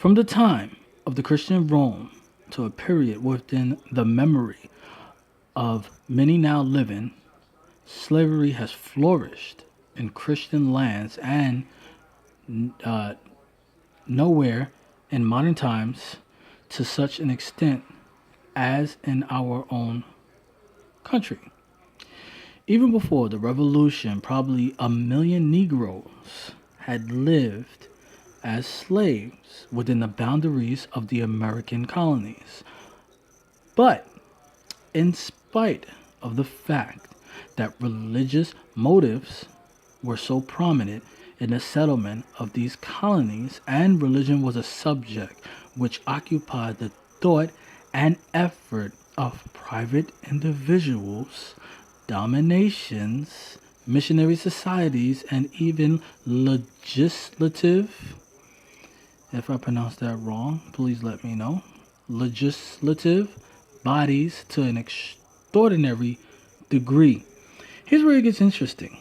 From the time of the Christian Rome to a period within the memory of many now living, slavery has flourished in Christian lands and uh, nowhere in modern times to such an extent as in our own country. Even before the revolution, probably a million Negroes had lived as slaves within the boundaries of the American colonies. But in spite of the fact that religious motives were so prominent in the settlement of these colonies, and religion was a subject which occupied the thought and effort of private individuals, dominations, missionary societies, and even legislative, if I pronounce that wrong, please let me know, legislative bodies to an extraordinary degree. Here's where it gets interesting.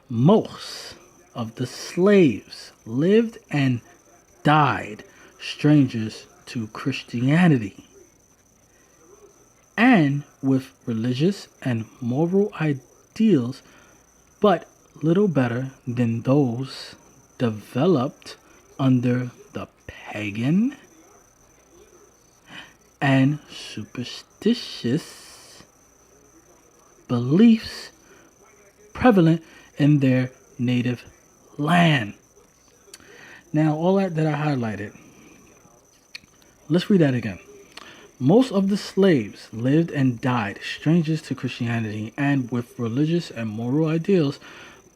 Most of the slaves lived and died strangers to Christianity and with religious and moral ideals, but little better than those developed under the pagan and superstitious beliefs prevalent in their native land. Now, all that I highlighted, let's read that again. Most of the slaves lived and died strangers to Christianity and with religious and moral ideals,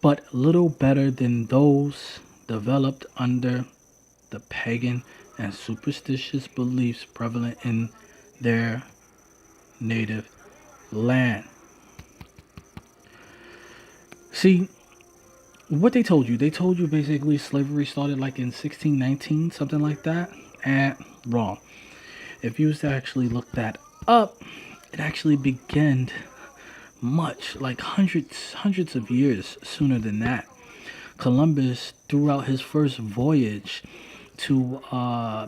but little better than those developed under the pagan and superstitious beliefs prevalent in their native land. See, what they told you basically slavery started like in 1619, something like that. And wrong. If you was to actually look that up, it actually began much, like hundreds of years sooner than that. Columbus, throughout his first voyage to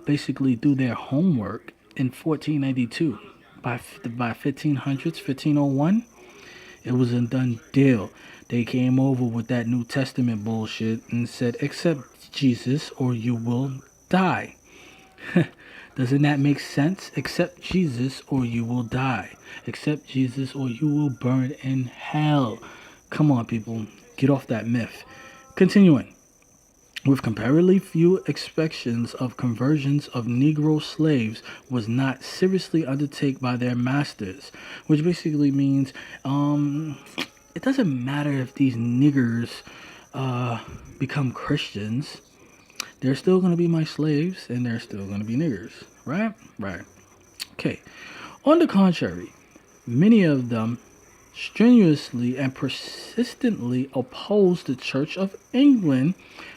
basically do their homework in 1492, by 1500s, 1501, it was a done deal. They came over with that New Testament bullshit and said, accept Jesus or you will die. Doesn't that make sense? Accept Jesus or you will die. Accept Jesus or you will burn in hell. Come on, people. Get off that myth. Continuing. With comparatively few exceptions of conversions of Negro slaves was not seriously undertaken by their masters, which basically means it doesn't matter if these niggers become Christians. They're still going to be my slaves, and they're still going to be niggers, right? Right. Okay. On the contrary, many of them strenuously and persistently opposed the Church of England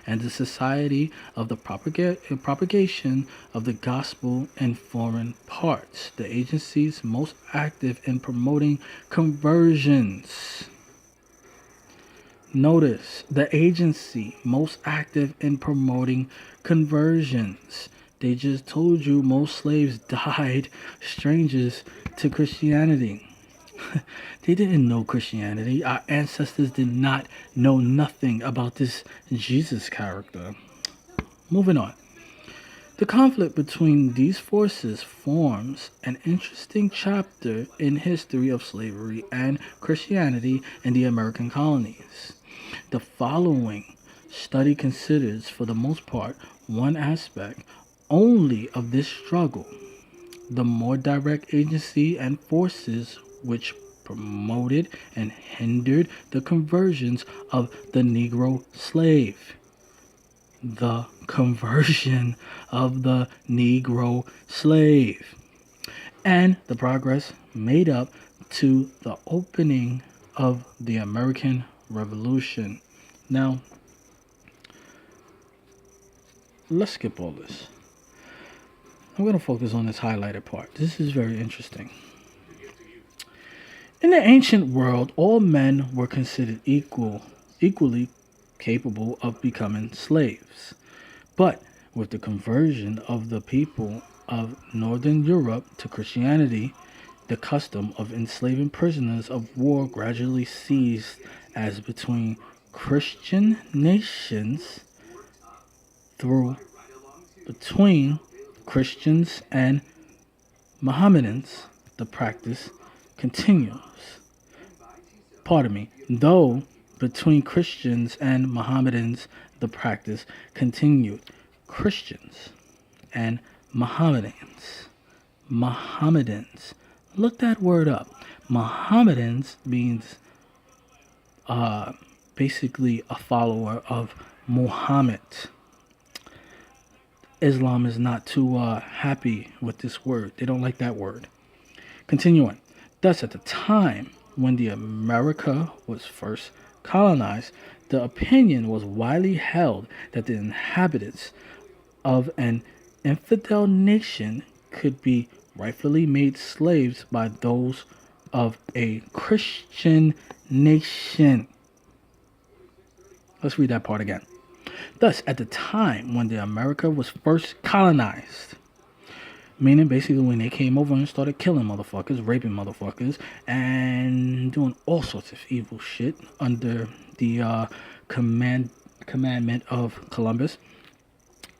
and the Society of the Propagation of the Gospel in foreign parts, the agencies most active in promoting conversions. Notice, the agency most active in promoting conversions. They just told you most slaves died strangers to Christianity. They didn't know Christianity. Our ancestors did not know nothing about this Jesus character. Moving on. The conflict between these forces forms an interesting chapter in history of slavery and Christianity in the American colonies. The following study considers, for the most part, one aspect only of this struggle: the more direct agency and forces which promoted and hindered the conversions of the Negro slave. The conversion of the Negro slave. And the progress made up to the opening of the American Revolution. Now, let's skip all this. I'm going to focus on this highlighted part. This is very interesting. In the ancient world, all men were considered equally capable of becoming slaves. But With the conversion of the people of Northern Europe to Christianity, the custom of enslaving prisoners of war gradually ceased as between Christian nations through between Christians and Mohammedans, the practice continues. Pardon me, though between Christians and Mohammedans, the practice continued. Christians and Mohammedans. Mohammedans. Look that word up. Mohammedans means basically a follower of Muhammad. Islam is not too happy with this word. They don't like that word. Continuing. Thus, at the time when the America was first colonized, the opinion was widely held that the inhabitants of an infidel nation could be rightfully made slaves by those of a Christian nation. Let's read that part again. Thus, at the time when the America was first colonized, meaning basically when they came over and started killing motherfuckers, raping motherfuckers, and doing all sorts of evil shit under the commandment of Columbus,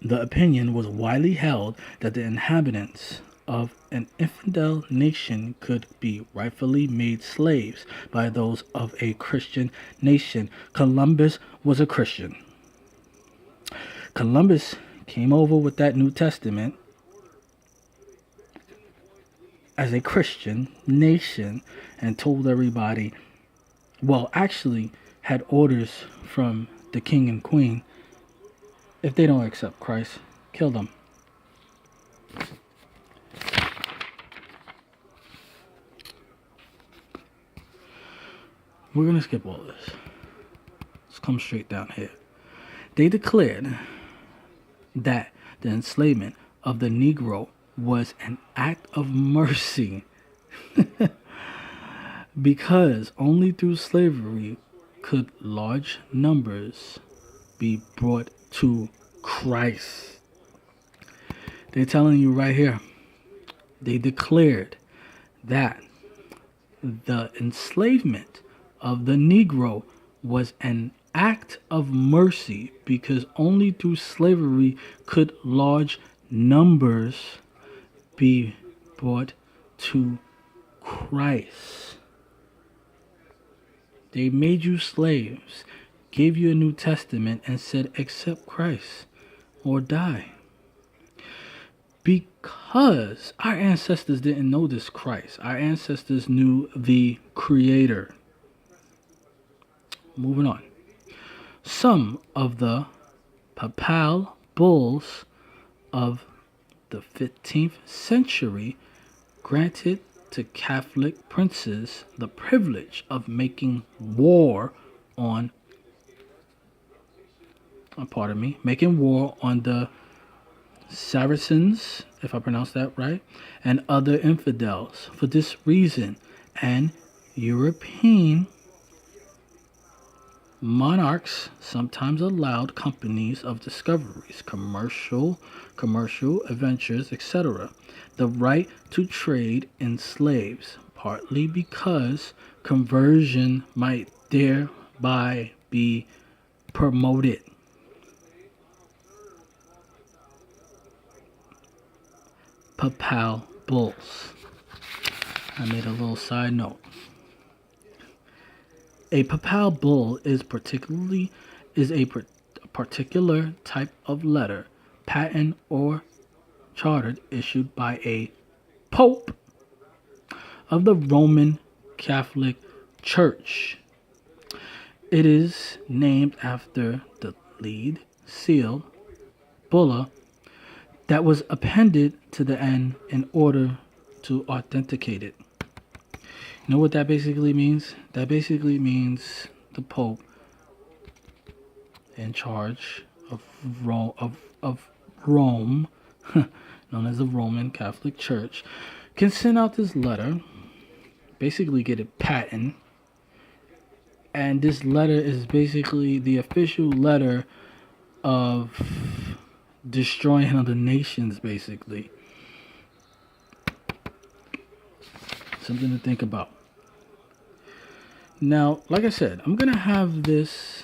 the opinion was widely held that the inhabitants of an infidel nation could be rightfully made slaves by those of a Christian nation. Columbus was a Christian. Columbus came over with that New Testament as a Christian nation and told everybody, well, actually had orders from the king and queen, if they don't accept Christ, kill them. We're going to skip all this. Let's come straight down here. They declared that the enslavement of the Negro was an act of mercy because only through slavery could large numbers be brought to Christ. They're telling you right here. They declared that the enslavement of the Negro was an act of mercy because only through slavery could large numbers be brought to Christ. They made you slaves, gave you a New Testament, and said, accept Christ or die. Because our ancestors didn't know this Christ. Our ancestors knew the Creator. Moving on. Some of the papal bulls of the 15th century granted to Catholic princes the privilege of making war on the Saracens, if I pronounce that right, and other infidels. For this reason, and European monarchs sometimes allowed companies of discoveries, commercial adventures, etc., the right to trade in slaves, partly because conversion might thereby be promoted. Papal bulls. I made a little side note. A papal bull is a particular type of letter, patent, or charter issued by a pope of the Roman Catholic Church. It is named after the lead seal, bulla, that was appended to the end in order to authenticate it. You know what that basically means? That basically means the Pope in charge of Rome, known as the Roman Catholic Church, can send out this letter, basically get it patent, and this letter is basically the official letter of destroying other nations, basically. Something to think about. Now, like I said, I'm going to have this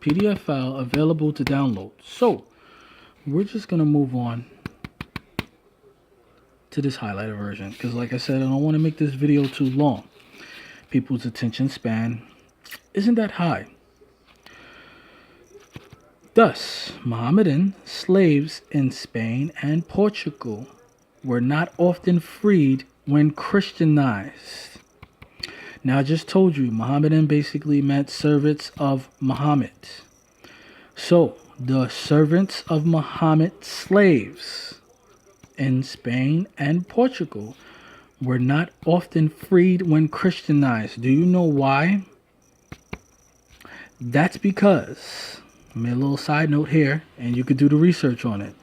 PDF file available to download. So, we're just going to move on to this highlighted version. Because like I said, I don't want to make this video too long. People's attention span isn't that high. Thus, Mohammedan slaves in Spain and Portugal were not often freed when Christianized. Now, I just told you, Mohammedan basically meant servants of Muhammad. So, the servants of Muhammad slaves in Spain and Portugal were not often freed when Christianized. Do you know why? That's because, I made a little side note here, and you could do the research on it.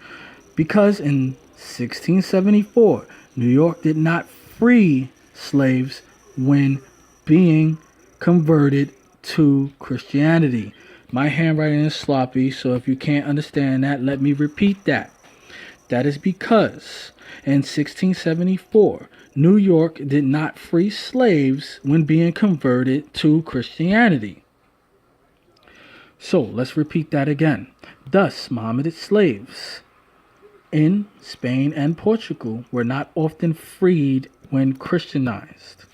Because in 1674, New York did not free slaves when being converted to Christianity. My handwriting is sloppy, so if you can't understand that, let me repeat that. That is because in 1674, New York did not free slaves when being converted to Christianity. So let's repeat that again. Thus, Mohammedan slaves in Spain and Portugal were not often freed when Christianized.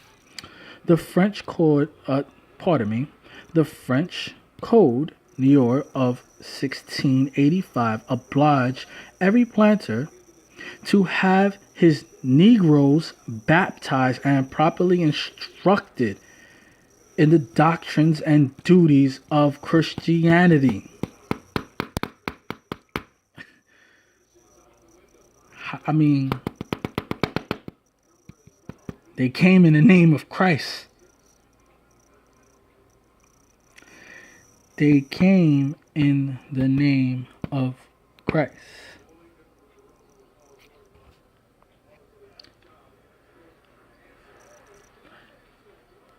The French code, the French Code New York of 1685 obliged every planter to have his Negroes baptized and properly instructed in the doctrines and duties of Christianity. I mean, they came in the name of Christ. They came in the name of Christ.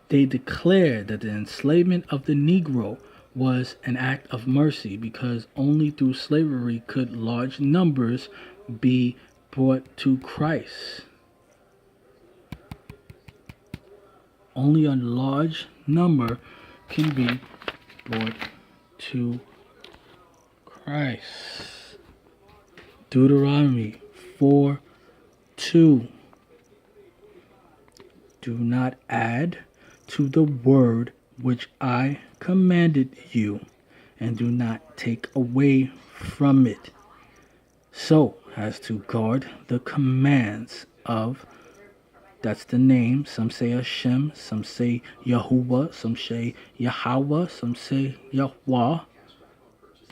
They declared that the enslavement of the Negro was an act of mercy because only through slavery could large numbers be brought to Christ. Only a large number can be brought to Christ. Deuteronomy 4:2. Do not add to the word which I commanded you, and do not take away from it, so as to guard the commands of, that's the name, some say Hashem, some say Yahuwah, some say Yahweh, some say Yahweh.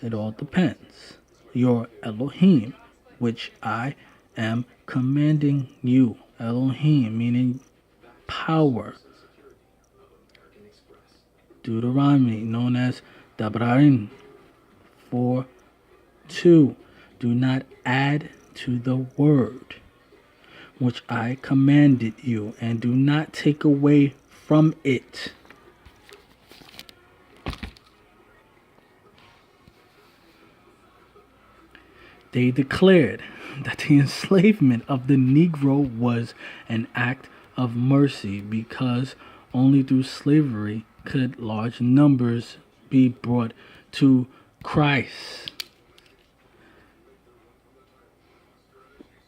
It all depends. Your Elohim, which I am commanding you. Elohim meaning power. Deuteronomy, known as Dabrarim 4:2. Do not add to the word which I commanded you, and do not take away from it. They declared that the enslavement of the Negro was an act of mercy because only through slavery could large numbers be brought to Christ.